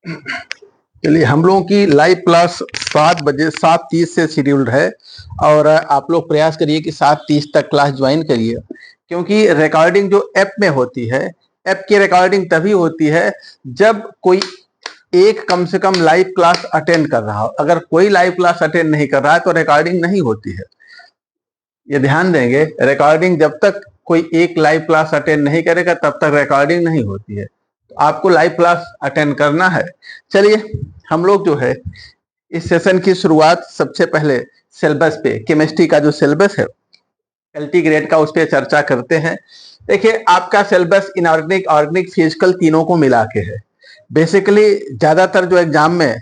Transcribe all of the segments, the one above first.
चलिए, हम लोगों की लाइव क्लास 7 बजे 7:30 से शेड्यूल्ड है और आप लोग प्रयास करिए कि 7:30 तक क्लास ज्वाइन करिए, क्योंकि रिकॉर्डिंग जो ऐप में होती है, ऐप की रिकॉर्डिंग तभी होती है जब कोई एक कम से कम लाइव क्लास अटेंड कर रहा हो। अगर कोई लाइव क्लास अटेंड नहीं कर रहा है तो रिकॉर्डिंग नहीं होती है। ये ध्यान देंगे, रिकॉर्डिंग जब तक कोई एक लाइव क्लास अटेंड नहीं करेगा तब तक रिकॉर्डिंग नहीं होती है। तो आपको लाइव क्लास अटेंड करना है। चलिए, हम लोग जो है इस सेशन की शुरुआत सबसे पहले सिलेबस पे, केमिस्ट्री का जो सिलेबस है एलटी ग्रेड का, उस पर चर्चा करते हैं। देखिए, आपका सिलेबस इनऑर्गेनिक, ऑर्गेनिक, फिजिकल तीनों को मिला के है। बेसिकली ज्यादातर जो एग्जाम में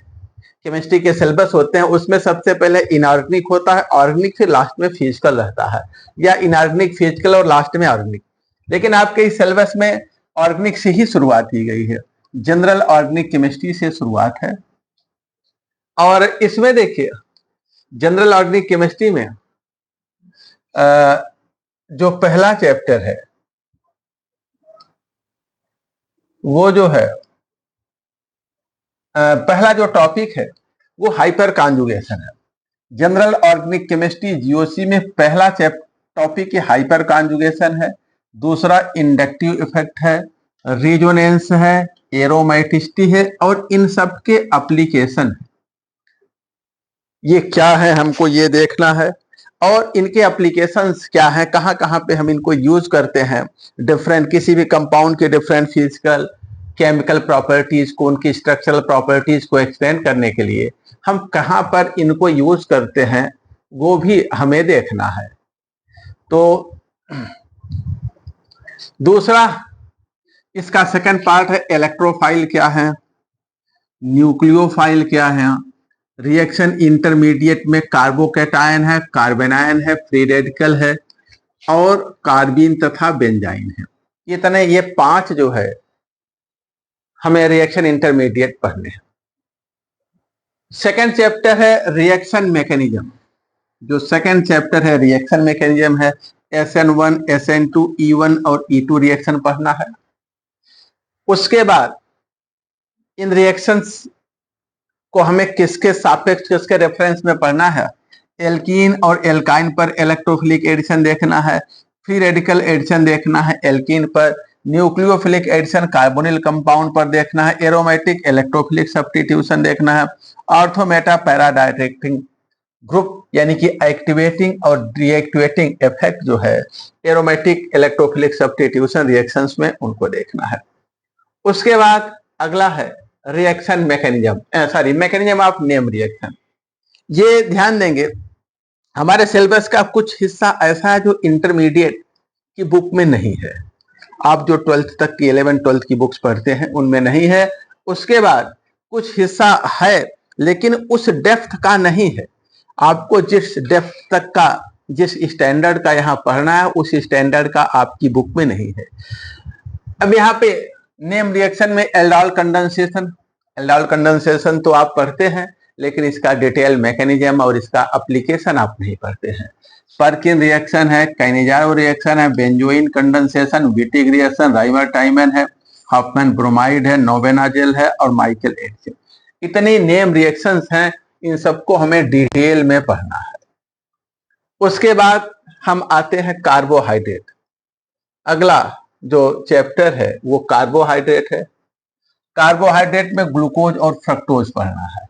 केमिस्ट्री के सिलेबस होते हैं उसमें सबसे पहले इनऑर्गेनिक होता है, ऑर्गेनिक फिर लास्ट में फिजिकल रहता है, या इनऑर्गेनिक फिजिकल और लास्ट में ऑर्गेनिक। लेकिन आपके इस सिलेबस में ऑर्गेनिक से ही शुरुआत की गई है, जनरल ऑर्गेनिक केमिस्ट्री से शुरुआत है। और इसमें देखिए, जनरल ऑर्गेनिक केमिस्ट्री में जो पहला चैप्टर है वो जो है पहला जो टॉपिक है वो हाइपर कॉन्जुगेशन है। जनरल ऑर्गेनिक केमिस्ट्री जीओसी में पहला टॉपिक हाइपर कॉन्जुगेशन है, दूसरा इंडक्टिव इफेक्ट है, रेजोनेंस है, एरोमेटिसिटी है, और इन सब के एप्लीकेशन है। ये क्या है हमको ये देखना है, और इनके एप्लीकेशंस क्या है, कहाँ कहाँ पे हम इनको यूज करते हैं। डिफरेंट किसी भी कंपाउंड के डिफरेंट फिजिकल केमिकल प्रॉपर्टीज को, उनकी स्ट्रक्चरल प्रॉपर्टीज को एक्सप्लेन करने के लिए हम कहाँ पर इनको यूज करते हैं वो भी हमें देखना है। तो दूसरा इसका सेकंड पार्ट है इलेक्ट्रोफाइल क्या है, न्यूक्लियोफाइल क्या है, रिएक्शन इंटरमीडिएट में कार्बोकैटायन है, कार्बेनायन है, फ्री रेडिकल है, और कार्बीन तथा बेंजाइन है। ये 5 जो है हमें रिएक्शन इंटरमीडिएट पढ़ने हैं। सेकेंड चैप्टर है रिएक्शन मैकेनिज्म। जो सेकेंड चैप्टर है रिएक्शन मैकेनिज्म है, SN1, SN2, E1 और E2 रिएक्शन पढ़ना है। उसके बाद इन रिएक्शंस को हमें किसके सापेक्ष, किसके रेफरेंस में पढ़ना है। एल्कीन और एल्काइन पर इलेक्ट्रोफिलिक एडिशन देखना है, फ्री रेडिकल एडिशन देखना है एल्कीन पर, न्यूक्लियोफिलिक एडिशन कार्बोनिल कंपाउंड पर देखना है, एरोमेटिक इलेक्ट्रोफिलिक सब्स्टिट्यूशन देखना है, ऑर्थोमेटा पैराडायरेक्टिंग ग्रुप यानी कि एक्टिवेटिंग और डीएक्टिवेटिंग इफेक्ट जो है एरोमेटिक इलेक्ट्रोफिलिक सब्स्टिट्यूशन रिएक्शंस में, उनको देखना है। उसके बाद अगला है reaction mechanism, mechanism of name reaction. ये ध्यान देंगे, हमारे सिलेबस का कुछ हिस्सा ऐसा है जो इंटरमीडिएट की बुक में नहीं है। आप जो 12th तक की 11th 12th की बुक्स पढ़ते हैं उनमें नहीं है। उसके बाद कुछ हिस्सा है लेकिन उस डेप्थ का नहीं है। आपको जिस डेप्थ तक का, जिस स्टैंडर्ड का यहाँ पढ़ना है उस स्टैंडर्ड का आपकी बुक में नहीं है। अब यहाँ पे नेम रिएक्शन में एल्डोल कंडेंसेशन तो आप पढ़ते हैं, लेकिन इसका डिटेल मैकेनिज्म और इसका एप्लीकेशन आप नहीं पढ़ते हैं। पर्किन रिएक्शन है, काइनेजारो रिएक्शन है, benzoin condensation, Wittig reaction, Rymer टाइमन है, हॉफमैन ब्रोमाइड है, नोवेनाजेल है, और माइकल एडिसन। इतनी नेम रिएक्शंस हैं, इन सबको हमें डिटेल में पढ़ना है। उसके बाद हम आते हैं कार्बोहाइड्रेट। अगला जो चैप्टर है वो कार्बोहाइड्रेट है। कार्बोहाइड्रेट में ग्लूकोज और फ्रक्टोज पढ़ना है।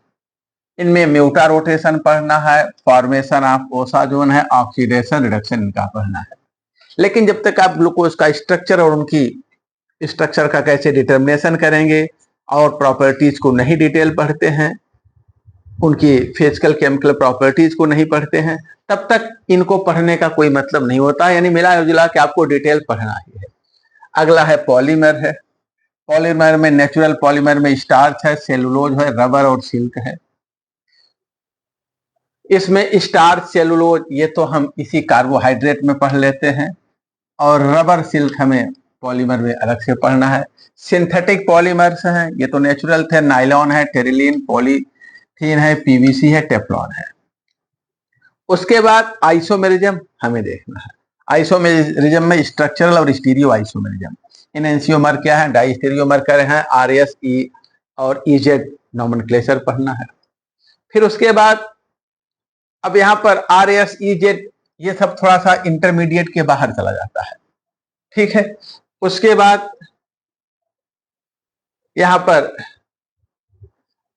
इनमें म्यूटा रोटेशन पढ़ना है, फॉर्मेशन ऑफ ओसाजोन है, ऑक्सीडेशन रिडक्शन इनका पढ़ना है। लेकिन जब तक आप ग्लूकोज का स्ट्रक्चर और उनकी स्ट्रक्चर का कैसे डिटर्मिनेशन करेंगे और प्रॉपर्टीज को नहीं डिटेल पढ़ते हैं, उनकी फिजिकल केमिकल प्रॉपर्टीज को नहीं पढ़ते हैं, तब तक इनको पढ़ने का कोई मतलब नहीं होता। यानी मिला जुला के आपको डिटेल पढ़ना ही है। अगला है पॉलीमर है। पॉलीमर में नेचुरल पॉलीमर में स्टार्च है, सेलुलोज है, रबर और सिल्क है। इसमें स्टार्च, सेलुलोज ये तो हम इसी कार्बोहाइड्रेट में पढ़ लेते हैं, और रबर सिल्क हमें पॉलीमर में अलग से पढ़ना है। सिंथेटिक पॉलीमर्स हैं, ये तो नेचुरल थे, नाइलॉन है, टेरिलीन, पॉलीथीन है, पीवीसी है, टेफ्लॉन है। उसके बाद आइसोमेरिज्म हमें देखना है। आइसोमेरिज्म में स्ट्रक्चरल और स्टीरियो आइसोमेरिज्म। एनेंशियोमर क्या है, डाई स्टीरियोमर क्या है, RSE और EZ नॉमेनक्लेचर पढ़ना है। फिर उसके बाद अब यहाँ पर RS EZ ये सब थोड़ा सा इंटरमीडिएट के बाहर चला जाता है, ठीक है। उसके बाद यहाँ पर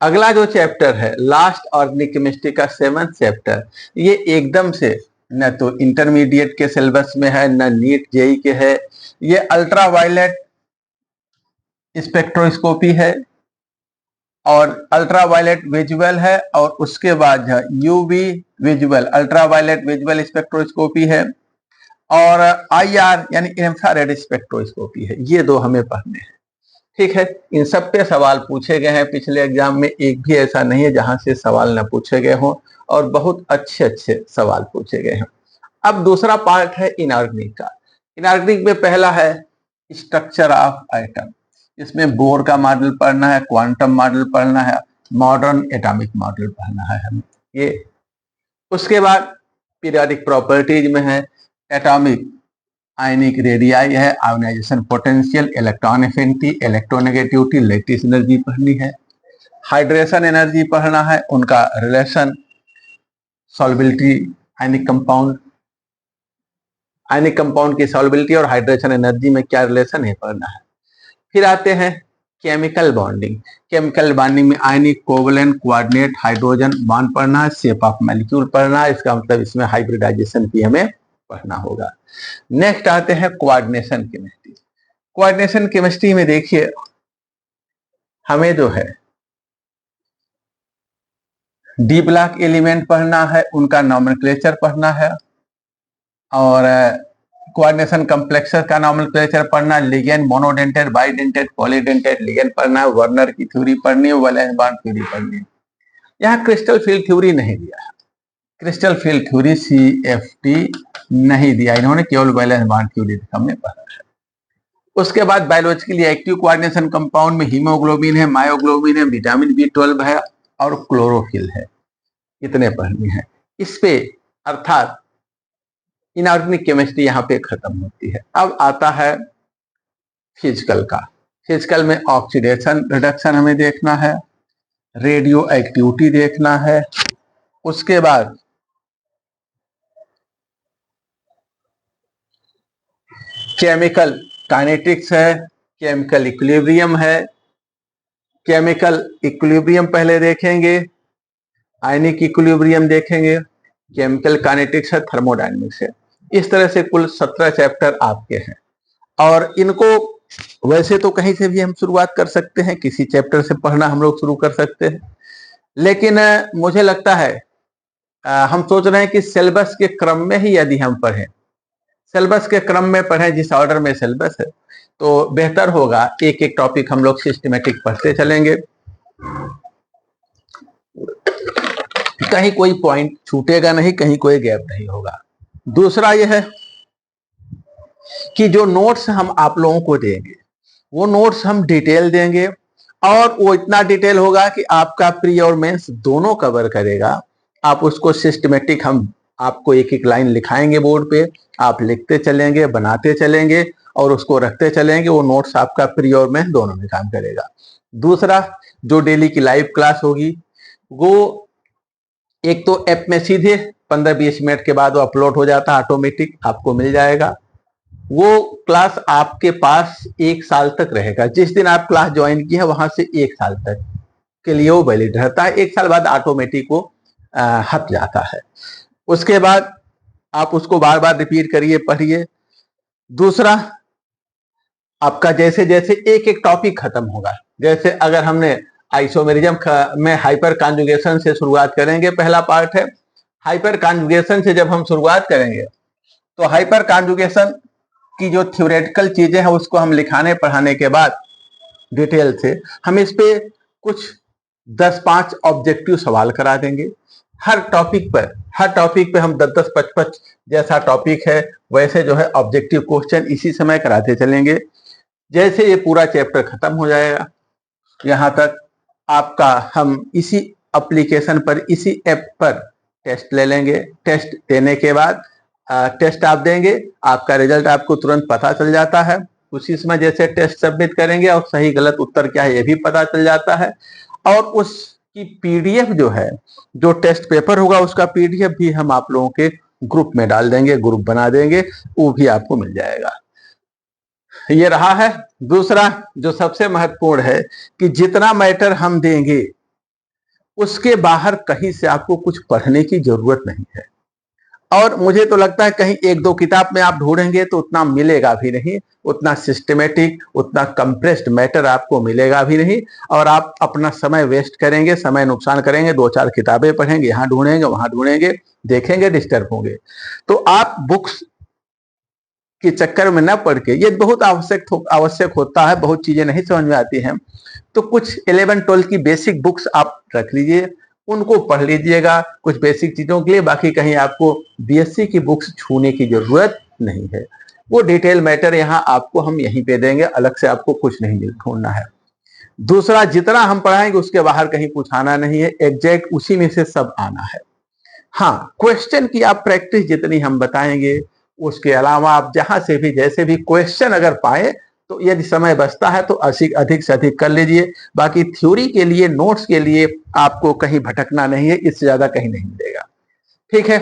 अगला जो चैप्टर है लास्ट ऑर्गेनिक केमिस्ट्री का 7th चैप्टर, ये एकदम से न तो इंटरमीडिएट के सिलेबस में है न नीट जेई के है। ये अल्ट्रावायलेट स्पेक्ट्रोस्कोपी है और अल्ट्रावायलेट विजुअल है और उसके बाद UV visual ultraviolet visual spectroscopy है और IR यानी इंफ्रारेड स्पेक्ट्रोस्कोपी है। ये दो हमें पढ़ने हैं, ठीक है। इन सब पे सवाल पूछे गए हैं पिछले एग्जाम में, एक भी ऐसा नहीं है जहां से सवाल न पूछे गए हों और बहुत अच्छे अच्छे सवाल पूछे गए हैं। अब दूसरा पार्ट है इनऑर्गेनिक का। इनऑर्गेनिक में पहला है स्ट्रक्चर ऑफ एटम। इसमें बोर का मॉडल पढ़ना है, क्वांटम मॉडल पढ़ना है, मॉडर्न एटॉमिक मॉडल पढ़ना है हमें ये। उसके बाद पीरियोडिक प्रॉपर्टीज में है एटॉमिक आयनिक रेडियाई है, ionization potential, electron affinity, electronegativity, lattice energy पढ़नी है। हाइड्रेशन एनर्जी पढ़ना है, उनका रिलेशन, सॉल्युबिलिटी आयनिक कंपाउंड की सॉल्युबिलिटी और हाइड्रेशन एनर्जी में क्या रिलेशन है पढ़ना है। फिर आते हैं केमिकल बॉन्डिंग। केमिकल बॉन्डिंग में आयनिक, कोवलेंट, कोऑर्डिनेट, हाइड्रोजन बॉन्ड पढ़ना है, शेप ऑफ मॉलिक्यूल पढ़ना है। इसका मतलब इसमें हाइब्रिडाइजेशन भी हमें पढ़ना होगा। नेक्स्ट आते हैं कोऑर्डिनेशन केमिस्ट्री। कोऑर्डिनेशन केमिस्ट्री में देखिए हमें जो है डी ब्लॉक एलिमेंट पढ़ना है, उनका नॉमेनक्लेचर पढ़ना है और कोऑर्डिनेशन कॉम्प्लेक्सेस का नॉमेनक्लेचर पढ़ना, ligand, monodentate, bidentate, polydentate ligand पढ़ना है, वर्नर की थ्योरी पढ़नी है, वैलेंस बॉन्ड थ्योरी पढ़नी है। यहाँ क्रिस्टल फील्ड थ्योरी नहीं दिया है, क्रिस्टल फील्ड थ्योरी CFT नहीं दिया इन्होंने, केवल वैलेंस बॉन्ड थ्योरी हमने पढ़ा है। उसके बाद बायोलॉजिकली एक्टिव कोऑर्डिनेशन कंपाउंड में हीमोग्लोबिन है, मायोग्लोबिन है, विटामिन B12 है और क्लोरोफिल है। इतने पढ़नी है इस पे, अर्थात इनऑर्गेनिक केमिस्ट्री यहाँ पे खत्म होती है। अब आता है फिजिकल का। फिजिकल में ऑक्सीडेशन रिडक्शन हमें देखना है, रेडियो एक्टिविटी देखना है। उसके बाद केमिकल काइनेटिक्स है, केमिकल इक्विलिब्रियम है। केमिकल इक्विलिब्रियम पहले देखेंगे, आयनिक इक्विलिब्रियम देखेंगे, केमिकल काइनेटिक्स है, थर्मोडायनेमिक्स है। इस तरह से कुल 17 चैप्टर आपके हैं और इनको वैसे तो कहीं से भी हम शुरुआत कर सकते हैं, किसी चैप्टर से पढ़ना हम लोग शुरू कर सकते हैं, लेकिन मुझे लगता है हम सोच रहे हैं कि सिलेबस के क्रम में ही यदि हम पढ़ें, सिलेबस के क्रम में पढ़ें, जिस ऑर्डर में सिलेबस है तो बेहतर होगा। एक एक टॉपिक हम लोग सिस्टमेटिक पढ़ते चलेंगे, कहीं कोई पॉइंट छूटेगा नहीं, कहीं कोई गैप नहीं होगा। दूसरा यह है कि जो नोट्स हम आप लोगों को देंगे वो नोट्स हम डिटेल देंगे और वो इतना डिटेल होगा कि आपका प्री और मेंस दोनों कवर करेगा। आप उसको सिस्टमेटिक, हम आपको एक एक लाइन लिखाएंगे बोर्ड पे, आप लिखते चलेंगे, बनाते चलेंगे और उसको रखते चलेंगे। वो नोट्स आपका प्री और मेंस दोनों में काम करेगा। दूसरा, जो डेली की लाइव क्लास होगी वो एक तो ऐप में सीधे 15-20 मिनट के बाद वो अपलोड हो जाता है, ऑटोमेटिक आपको मिल जाएगा। वो क्लास आपके पास 1 साल तक रहेगा। जिस दिन आप क्लास ज्वाइन की है वहां से 1 साल तक के लिए वो वैलिड रहता है। 1 साल बाद ऑटोमेटिक वो हट जाता है। उसके बाद आप उसको बार बार रिपीट करिए, पढ़िए। दूसरा, आपका जैसे जैसे एक एक टॉपिक खत्म होगा, जैसे अगर हमने आइसोमेरिज्म में हाइपर कॉन्जुगेशन से शुरुआत करेंगे, पहला पार्ट है हाइपर कॉन्जुगेशन से। जब हम शुरुआत करेंगे तो हाइपर कॉन्जुगेशन की जो थ्योरेटिकल चीजें हैं उसको हम लिखाने पढ़ाने के बाद डिटेल से हम इस पे कुछ 10-5 ऑब्जेक्टिव सवाल करा देंगे। हर टॉपिक पे हम 10-10, 25 जैसा टॉपिक है वैसे जो है ऑब्जेक्टिव क्वेश्चन इसी समय कराते चलेंगे। जैसे ये पूरा चैप्टर खत्म हो जाएगा यहाँ तक, आपका हम इसी एप्लीकेशन पर, इसी ऐप पर टेस्ट ले लेंगे। टेस्ट देने के बाद टेस्ट आप देंगे, आपका रिजल्ट आपको तुरंत पता चल जाता है। उसी समय जैसे टेस्ट सबमिट करेंगे और सही गलत उत्तर क्या है ये भी पता चल जाता है। और उसकी पीडीएफ जो है, जो टेस्ट पेपर होगा उसका पीडीएफ भी हम आप लोगों के ग्रुप में डाल देंगे, ग्रुप बना देंगे, वो भी आपको मिल जाएगा। ये रहा है। दूसरा जो सबसे महत्वपूर्ण है कि जितना मैटर हम देंगे उसके बाहर कहीं से आपको कुछ पढ़ने की जरूरत नहीं है। और मुझे तो लगता है कहीं एक दो किताब में आप ढूंढेंगे तो उतना मिलेगा भी नहीं, उतना सिस्टमेटिक, उतना कंप्रेस्ड मैटर आपको मिलेगा भी नहीं। और आप अपना समय वेस्ट करेंगे, समय नुकसान करेंगे, दो चार किताबें पढ़ेंगे, यहाँ ढूंढेंगे वहां ढूंढेंगे, देखेंगे, डिस्टर्ब होंगे। तो आप बुक्स के चक्कर में न पड़ के, ये बहुत आवश्यक होता है, बहुत चीजें नहीं समझ में आती हैं तो कुछ 11-12 की बेसिक बुक्स आप रख लीजिए, उनको पढ़ लीजिएगा कुछ बेसिक चीजों के लिए। बाकी कहीं आपको बीएससी की बुक्स छूने की जरूरत नहीं है। वो डिटेल मैटर यहाँ आपको हम यहीं पे देंगे, अलग से आपको कुछ नहीं ढूंढना है। दूसरा, जितना हम पढ़ाएंगे उसके बाहर कहीं कुछ आना नहीं है, एग्जैक्ट उसी में से सब आना है। हाँ, क्वेश्चन की आप प्रैक्टिस जितनी हम बताएंगे, उसके अलावा आप जहां से भी जैसे भी क्वेश्चन अगर पाए तो यदि समय बचता है तो अधिक से अधिक कर लीजिए। बाकी थ्योरी के लिए, नोट्स के लिए आपको कहीं भटकना नहीं है, इससे ज्यादा कहीं नहीं मिलेगा। ठीक है।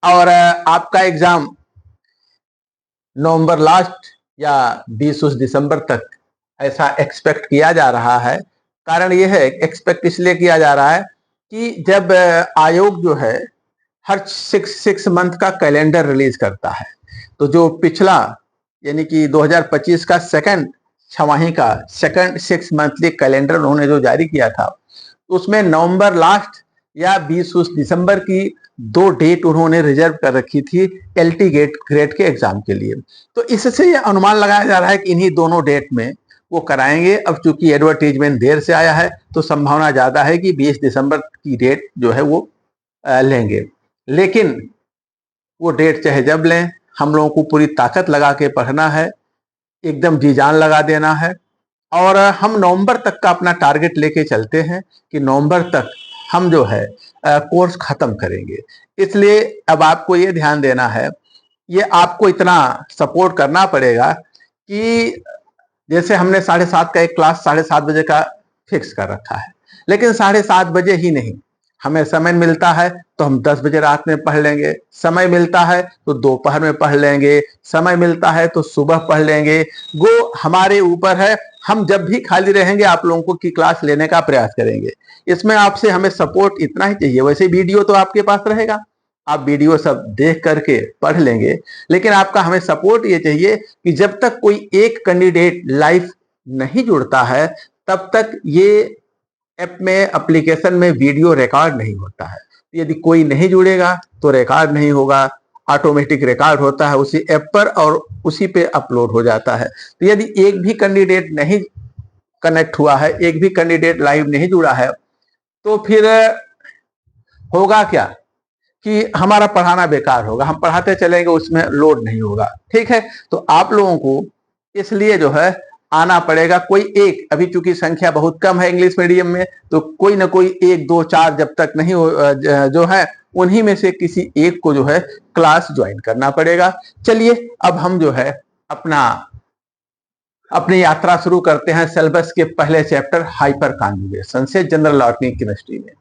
और आपका एग्जाम नवंबर लास्ट या 20 दिसंबर तक ऐसा एक्सपेक्ट किया जा रहा है। कारण यह है, एक्सपेक्ट इसलिए किया जा रहा है कि जब आयोग जो है हर 6 मंथ का कैलेंडर रिलीज करता है, तो जो पिछला यानी कि 2025 का सेकंड छमाही का सेकंड 6 मंथली कैलेंडर उन्होंने जो जारी किया था, उसमें नवंबर लास्ट या 20 दिसंबर की 2 डेट उन्होंने रिजर्व कर रखी थी एलटी ग्रेड के एग्जाम के लिए। तो इससे यह अनुमान लगाया जा रहा है कि इन्हीं दोनों डेट में वो कराएंगे। अब चूंकि एडवर्टीजमेंट देर से आया है तो संभावना ज्यादा है कि 20 दिसंबर की डेट जो है वो लेंगे। लेकिन वो डेट चाहे जब लें, हम लोगों को पूरी ताकत लगा के पढ़ना है, एकदम जी जान लगा देना है। और हम नवंबर तक का अपना टारगेट लेके चलते हैं कि नवंबर तक हम जो है कोर्स खत्म करेंगे। इसलिए अब आपको ये ध्यान देना है, ये आपको इतना सपोर्ट करना पड़ेगा कि जैसे हमने 7:30 का एक क्लास 7:30 बजे का फिक्स कर रखा है, लेकिन 7:30 बजे ही नहीं, हमें समय मिलता है तो हम 10 बजे रात में पढ़ लेंगे, समय मिलता है तो दोपहर में पढ़ लेंगे, समय मिलता है तो सुबह पढ़ लेंगे। वो हमारे ऊपर है, हम जब भी खाली रहेंगे आप लोगों को की क्लास लेने का प्रयास करेंगे। इसमें आपसे हमें सपोर्ट इतना ही चाहिए। वैसे वीडियो तो आपके पास रहेगा, आप वीडियो सब देख करके पढ़ लेंगे, लेकिन आपका हमें सपोर्ट ये चाहिए कि जब तक कोई एक कैंडिडेट लाइव नहीं जुड़ता है तब तक ये ऐप में, एप्लीकेशन में वीडियो रिकॉर्ड नहीं होता है। यदि कोई नहीं जुड़ेगा तो रिकॉर्ड नहीं होगा, ऑटोमेटिक रिकॉर्ड होता है उसी ऐप पर और उसी पे अपलोड हो जाता है। तो यदि एक भी कैंडिडेट नहीं कनेक्ट हुआ है, एक भी कैंडिडेट लाइव नहीं जुड़ा है, तो फिर होगा क्या कि हमारा पढ़ाना बेकार होगा, हम पढ़ाते चलेंगे, उसमें लोड नहीं होगा। ठीक है। तो आप लोगों को इसलिए जो है आना पड़ेगा। कोई एक, अभी चूंकि संख्या बहुत कम है इंग्लिश मीडियम में, तो कोई ना कोई 1, 2, 4 जब तक नहीं हो जो है उन्हीं में से किसी एक को जो है क्लास ज्वाइन करना पड़ेगा। चलिए अब हम जो है अपनी यात्रा शुरू करते हैं सिलेबस के पहले चैप्टर हाइपर कॉन्जुगेशन से जनरल ऑर्गेनिक केमिस्ट्री में।